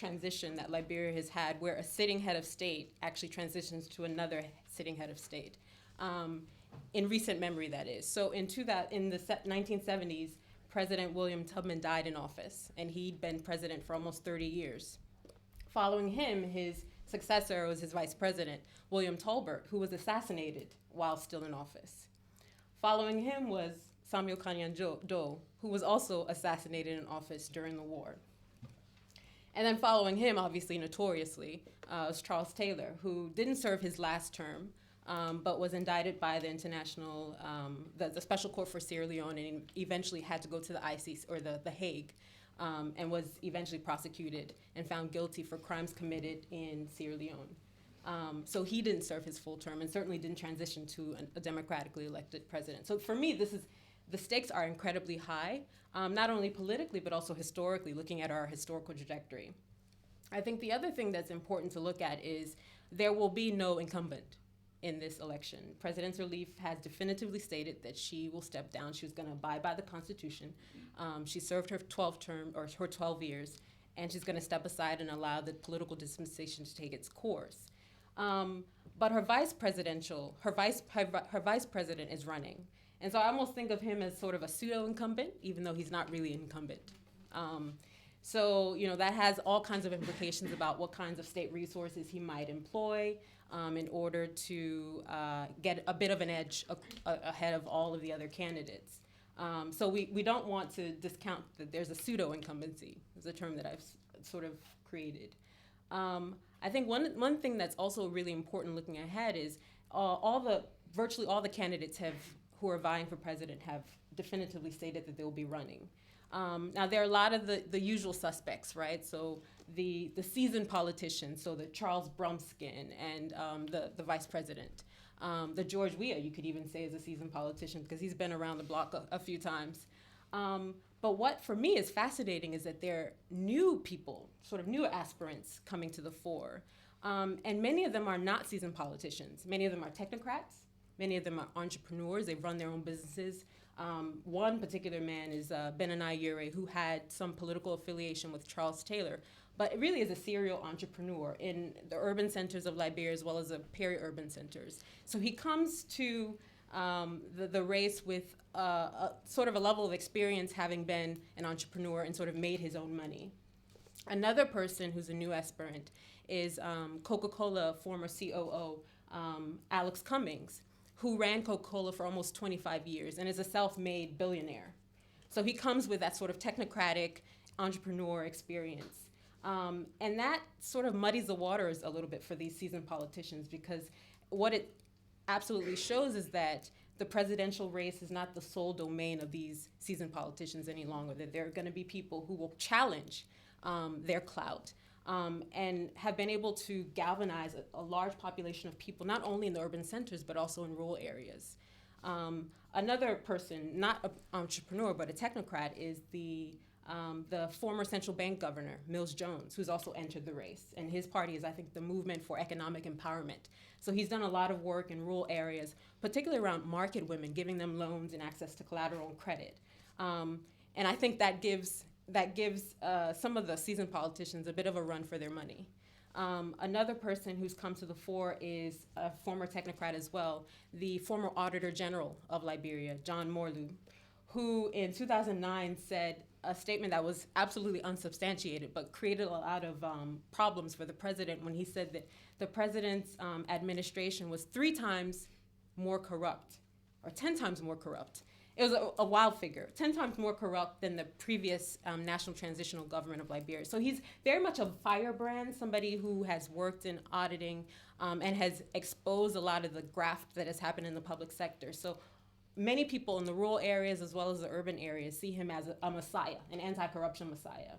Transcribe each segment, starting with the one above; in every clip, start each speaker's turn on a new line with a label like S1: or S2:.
S1: transition that Liberia has had, where a sitting head of state actually transitions to another sitting head of state. In recent memory, that is. So in the 1970s, President William Tubman died in office, and he'd been president for almost 30 years. Following him, his successor was his vice president, William Tolbert, who was assassinated while still in office. Following him was Samuel Kanyan-Doe, who was also assassinated in office during the war. And then following him, obviously notoriously, was Charles Taylor, who didn't serve his last term, but was indicted by the the Special Court for Sierra Leone, and eventually had to go to the ICC, or the Hague, and was eventually prosecuted and found guilty for crimes committed in Sierra Leone. So he didn't serve his full term, and certainly didn't transition to a democratically elected president. So for me, the stakes are incredibly high, not only politically, but also historically, looking at our historical trajectory. I think the other thing that's important to look at is there will be no incumbent in this election. President Sirleaf has definitively stated that she will step down. She was going to abide by the Constitution. She served her 12 years, and she's going to step aside and allow the political dispensation to take its course. But her vice president is running. And so I almost think of him as sort of a pseudo-incumbent, even though he's not really an incumbent. So, that has all kinds of implications about what kinds of state resources he might employ in order to get a bit of an edge ahead of all of the other candidates. So we don't want to discount that there's a pseudo-incumbency. It's a term that I've sort of created. I think one thing that's also really important looking ahead is virtually all the candidates who are vying for president have definitively stated that they will be running. Now, there are a lot of the usual suspects, right? So the seasoned politicians, so the Charles Brumskin and the vice president. The George Weah, you could even say, is a seasoned politician because he's been around the block a few times. But what, for me, is fascinating is that there are new people, sort of new aspirants coming to the fore. And many of them are not seasoned politicians. Many of them are technocrats. Many of them are entrepreneurs. They've run their own businesses. One particular man is Benani Ure, who had some political affiliation with Charles Taylor, but really is a serial entrepreneur in the urban centers of Liberia as well as the peri-urban centers. So he comes to the race with sort of a level of experience, having been an entrepreneur and sort of made his own money. Another person who's a new aspirant is Coca-Cola former COO, Alex Cummings, who ran Coca-Cola for almost 25 years and is a self-made billionaire. So he comes with that sort of technocratic entrepreneur experience. And that sort of muddies the waters a little bit for these seasoned politicians, because what it absolutely shows is that the presidential race is not the sole domain of these seasoned politicians any longer, that there are going to be people who will challenge their clout. And have been able to galvanize a large population of people, not only in the urban centers, but also in rural areas. Another person, not an entrepreneur, but a technocrat, is the former central bank governor, Mills Jones, who's also entered the race. And his party is, I think, the Movement for Economic Empowerment. So he's done a lot of work in rural areas, particularly around market women, giving them loans and access to collateral and credit. And I think that gives some of the seasoned politicians a bit of a run for their money. Another person who's come to the fore is a former technocrat as well, the former Auditor General of Liberia, John Morlew, who in 2009 said a statement that was absolutely unsubstantiated but created a lot of problems for the president, when he said that the president's administration was 3 times more corrupt, or 10 times more corrupt. It was a wild figure, 10 times more corrupt than the previous National Transitional Government of Liberia. So he's very much a firebrand, somebody who has worked in auditing and has exposed a lot of the graft that has happened in the public sector. So many people in the rural areas as well as the urban areas see him as a messiah, an anti-corruption messiah.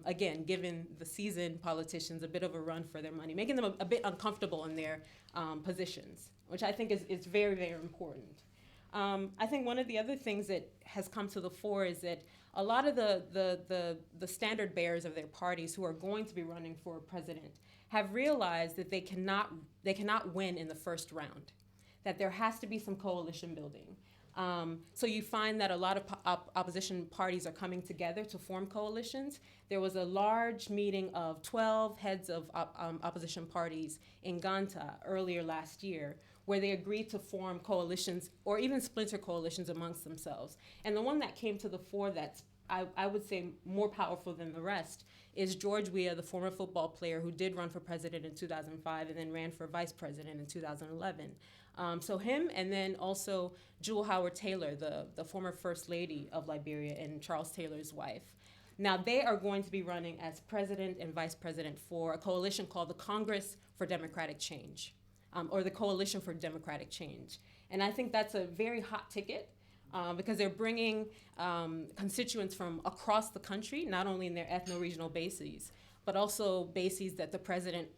S1: Again, giving the seasoned politicians a bit of a run for their money, making them a bit uncomfortable in their positions, which I think is very, very important. I think one of the other things that has come to the fore is that a lot of the standard bearers of their parties who are going to be running for president have realized that they cannot win in the first round, that there has to be some coalition building. So you find that a lot of opposition parties are coming together to form coalitions. There was a large meeting of 12 heads of opposition parties in Ganta earlier last year, where they agreed to form coalitions or even splinter coalitions amongst themselves. And the one that came to the fore that's, I would say, more powerful than the rest is George Weah, the former football player who did run for president in 2005 and then ran for vice president in 2011. So him, and then also Jewel Howard Taylor, the former First Lady of Liberia and Charles Taylor's wife. Now they are going to be running as president and vice president for a coalition called the Congress for Democratic Change, or the Coalition for Democratic Change. And I think that's a very hot ticket because they're bringing constituents from across the country, not only in their ethno-regional bases, but also bases that the president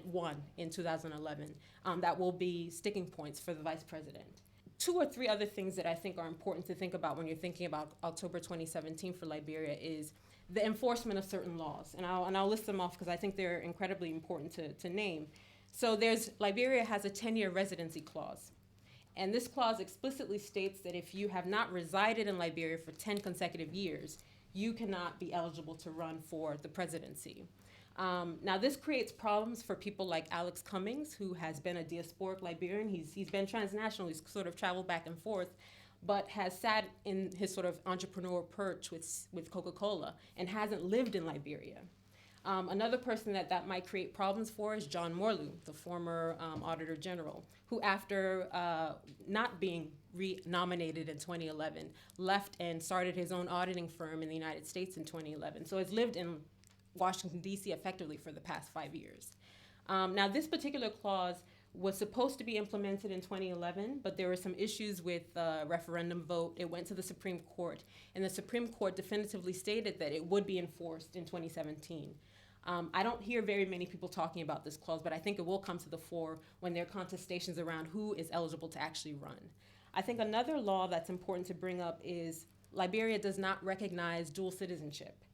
S1: won in 2011 that will be sticking points for the vice president. 2 or 3 other things that I think are important to think about when you're thinking about October 2017 for Liberia is the enforcement of certain laws. And I'll list them off because I think they're incredibly important to name. So Liberia has a 10-year residency clause. And this clause explicitly states that if you have not resided in Liberia for 10 consecutive years, you cannot be eligible to run for the presidency. Now, this creates problems for people like Alex Cummings, who has been a diasporic Liberian. He's been transnational. He's sort of traveled back and forth, but has sat in his sort of entrepreneur perch with Coca-Cola and hasn't lived in Liberia. Another person that might create problems for is John Morlew, the former Auditor General, who after not being re-nominated in 2011, left and started his own auditing firm in the United States in 2011. So has lived in Washington, D.C. effectively for the past 5 years. Now, this particular clause was supposed to be implemented in 2011, but there were some issues with the referendum vote. It went to the Supreme Court, and the Supreme Court definitively stated that it would be enforced in 2017. I don't hear very many people talking about this clause, but I think it will come to the fore when there are contestations around who is eligible to actually run. I think another law that's important to bring up is Liberia does not recognize dual citizenship.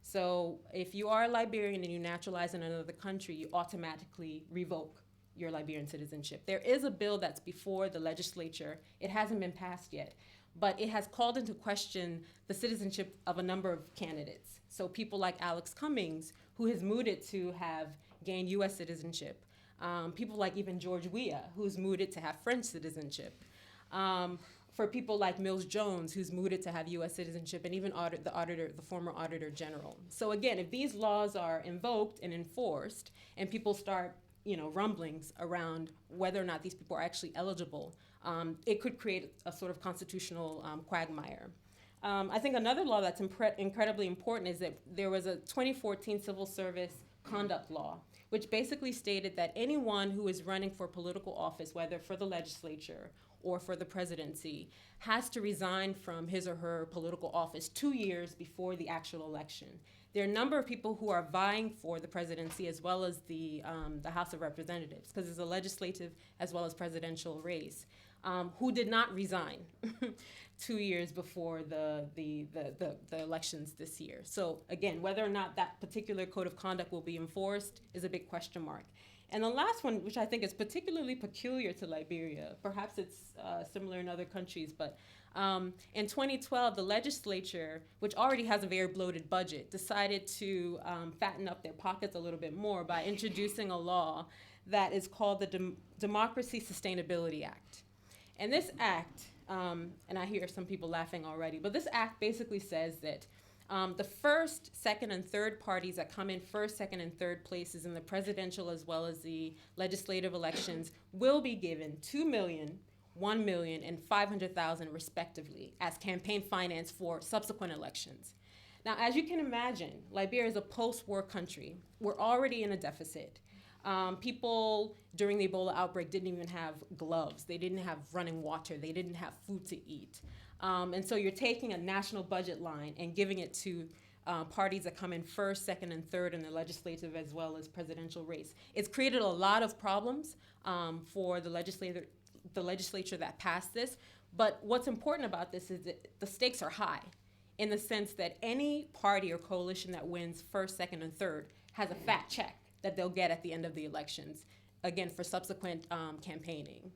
S1: So if you are a Liberian and you naturalize in another country, you automatically revoke your Liberian citizenship. There is a bill that's before the legislature. It hasn't been passed yet, but it has called into question the citizenship of a number of candidates. So people like Alex Cummings, who has mooted to have gained U.S. citizenship. People like even George Weah, who's mooted to have French citizenship. For people like Mills Jones, who's mooted to have U.S. citizenship, and even the former Auditor General. So again, if these laws are invoked and enforced, and people start, rumblings around whether or not these people are actually eligible, it could create a sort of constitutional quagmire. I think another law that's incredibly important is that there was a 2014 civil service conduct law, which basically stated that anyone who is running for political office, whether for the legislature or for the presidency, has to resign from his or her political office 2 years before the actual election. There are a number of people who are vying for the presidency as well as the House of Representatives, because it's a legislative as well as presidential race, who did not resign 2 years before the elections this year. So again, whether or not that particular code of conduct will be enforced is a big question mark. And the last one, which I think is particularly peculiar to Liberia, perhaps it's similar in other countries, but in 2012, the legislature, which already has a very bloated budget, decided to fatten up their pockets a little bit more by introducing a law that is called the Democracy Sustainability Act. And this act, and I hear some people laughing already, but this act basically says that the first, second, and third parties that come in first, second, and third places in the presidential as well as the legislative elections will be given $2 million, $1 million, and $500,000 respectively as campaign finance for subsequent elections. Now, as you can imagine, Liberia is a post-war country. We're already in a deficit. People during the Ebola outbreak didn't even have gloves. They didn't have running water. They didn't have food to eat. And so you're taking a national budget line and giving it to parties that come in first, second, and third in the legislative as well as presidential race. It's created a lot of problems for the legislature that passed this. But what's important about this is that the stakes are high in the sense that any party or coalition that wins first, second, and third has a fat check that they'll get at the end of the elections, again, for subsequent campaigning.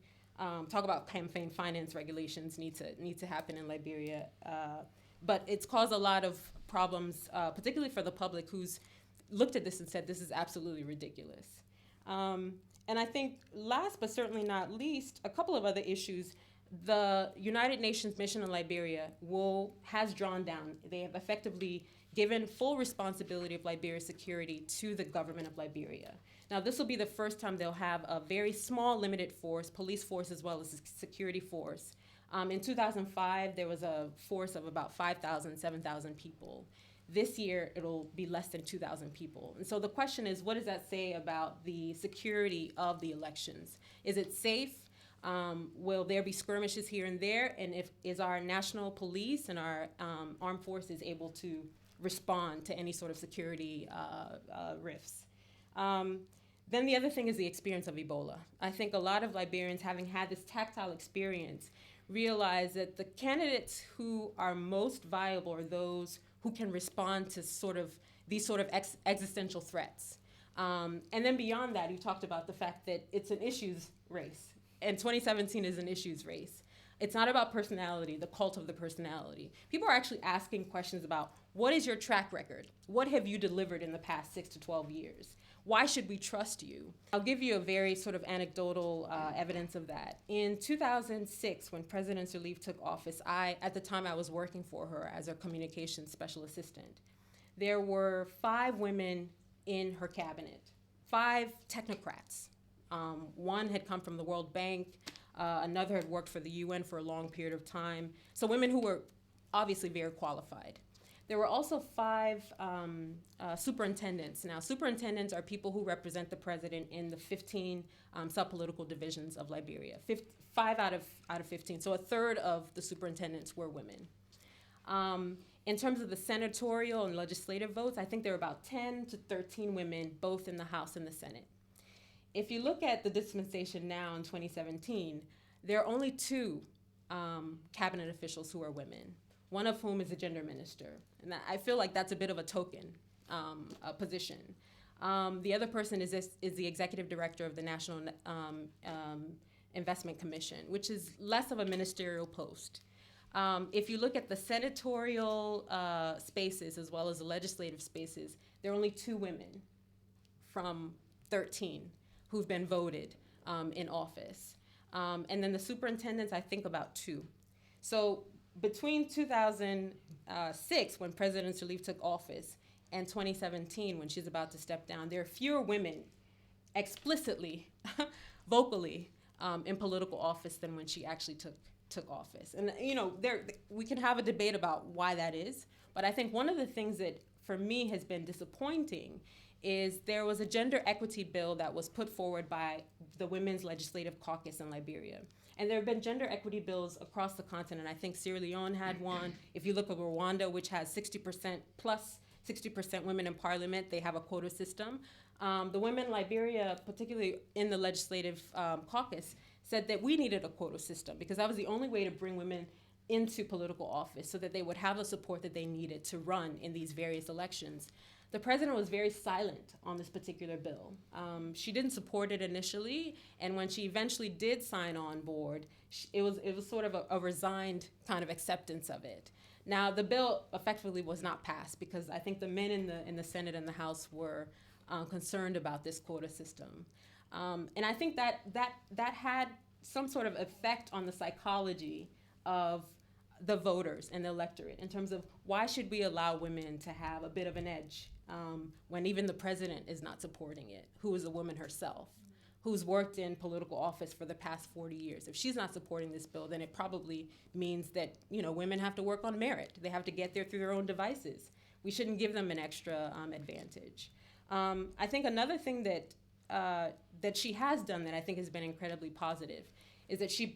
S1: talk about campaign finance regulations need to happen in Liberia. But it's caused a lot of problems, particularly for the public who's looked at this and said, this is absolutely ridiculous. And I think last but certainly not least, a couple of other issues. The United Nations mission in Liberia has drawn down. They have effectively given full responsibility of Liberia's security to the government of Liberia. Now, this will be the first time they'll have a very small, limited force, police force as well as a security force. In 2005, there was a force of about 5,000, 7,000 people. This year, it'll be less than 2,000 people. And so the question is, what does that say about the security of the elections? Is it safe? Will there be skirmishes here and there? And is our national police and our armed forces able to respond to any sort of security rifts? Then the other thing is the experience of Ebola. I think a lot of Liberians, having had this tactile experience, realize that the candidates who are most viable are those who can respond to these existential threats. And then beyond that, you talked about the fact that it's an issues race. And 2017 is an issues race. It's not about personality, the cult of the personality. People are actually asking questions about, what is your track record? What have you delivered in the past 6 to 12 years? Why should we trust you? I'll give you a very sort of anecdotal evidence of that. In 2006, when President Sirleaf took office, at the time I was working for her as her communications special assistant. There were 5 women in her cabinet, 5 technocrats. One had come from the World Bank, another had worked for the UN for a long period of time. So women who were obviously very qualified. There were also 5 superintendents. Now, superintendents are people who represent the president in the 15 sub-political divisions of Liberia. 5 out of 15, so a third of the superintendents were women. In terms of the senatorial and legislative votes, I think there were about 10 to 13 women, both in the House and the Senate. If you look at the dispensation now in 2017, there are only 2 cabinet officials who are women, one of whom is a gender minister. And I feel like that's a bit of a token position. The other person is the executive director of the National Investment Commission, which is less of a ministerial post. If you look at the senatorial spaces as well as the legislative spaces, there are only 2 women from 13 who've been voted in office. And then the superintendents, I think about 2. So between 2006, when President Sirleaf took office, and 2017, when she's about to step down, there are fewer women explicitly, vocally, in political office than when she actually took office. And we can have a debate about why that is, but I think one of the things that for me has been disappointing is there was a gender equity bill that was put forward by the Women's Legislative Caucus in Liberia. And there have been gender equity bills across the continent. I think Sierra Leone had one. If you look at Rwanda, which has 60% plus 60% women in parliament, they have a quota system. The women in Liberia, particularly in the legislative caucus, said that we needed a quota system because that was the only way to bring women into political office so that they would have the support that they needed to run in these various elections. The president was very silent on this particular bill. She didn't support it initially, and when she eventually did sign on board, it was sort of a resigned kind of acceptance of it. Now, the bill effectively was not passed because I think the men in the Senate and the House were concerned about this quota system. And I think that had some sort of effect on the psychology of the voters and the electorate in terms of why should we allow women to have a bit of an edge when even the president is not supporting it, who is a woman herself, who's worked in political office for the past 40 years. If she's not supporting this bill, then it probably means that women have to work on merit. They have to get there through their own devices. We shouldn't give them an extra advantage. I think another thing that she has done that I think has been incredibly positive is that she's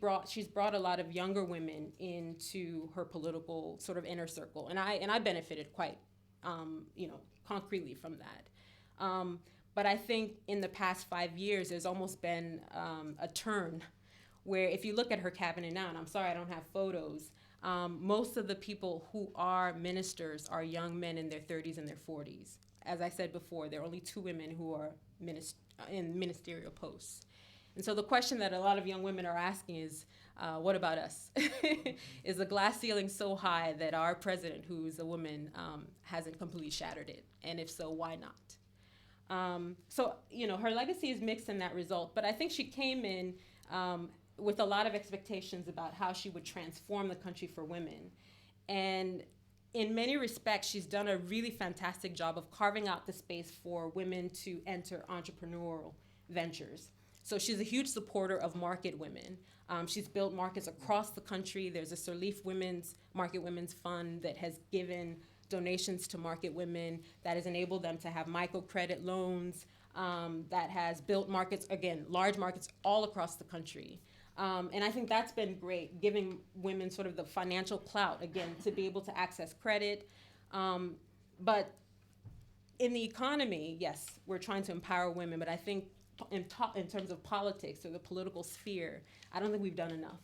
S1: brought a lot of younger women into her political sort of inner circle, and I benefited quite concretely from that. But I think in the past 5 years, there's almost been a turn where if you look at her cabinet now, and I'm sorry I don't have photos, most of the people who are ministers are young men in their 30s and their 40s. As I said before, there are only 2 women who are in ministerial posts. And so the question that a lot of young women are asking is, what about us? Is the glass ceiling so high that our president, who's a woman, hasn't completely shattered it? And if so, why not? So, her legacy is mixed in that result, but I think she came in with a lot of expectations about how she would transform the country for women. And in many respects, she's done a really fantastic job of carving out the space for women to enter entrepreneurial ventures. So she's a huge supporter of market women. She's built markets across the country. There's a Sirleaf Market Women's Fund that has given donations to market women, that has enabled them to have microcredit loans, that has built markets, again, large markets all across the country. And I think that's been great, giving women sort of the financial clout, again, to be able to access credit. But in the economy, yes, we're trying to empower women, but I think in terms of politics or the political sphere, I don't think we've done enough.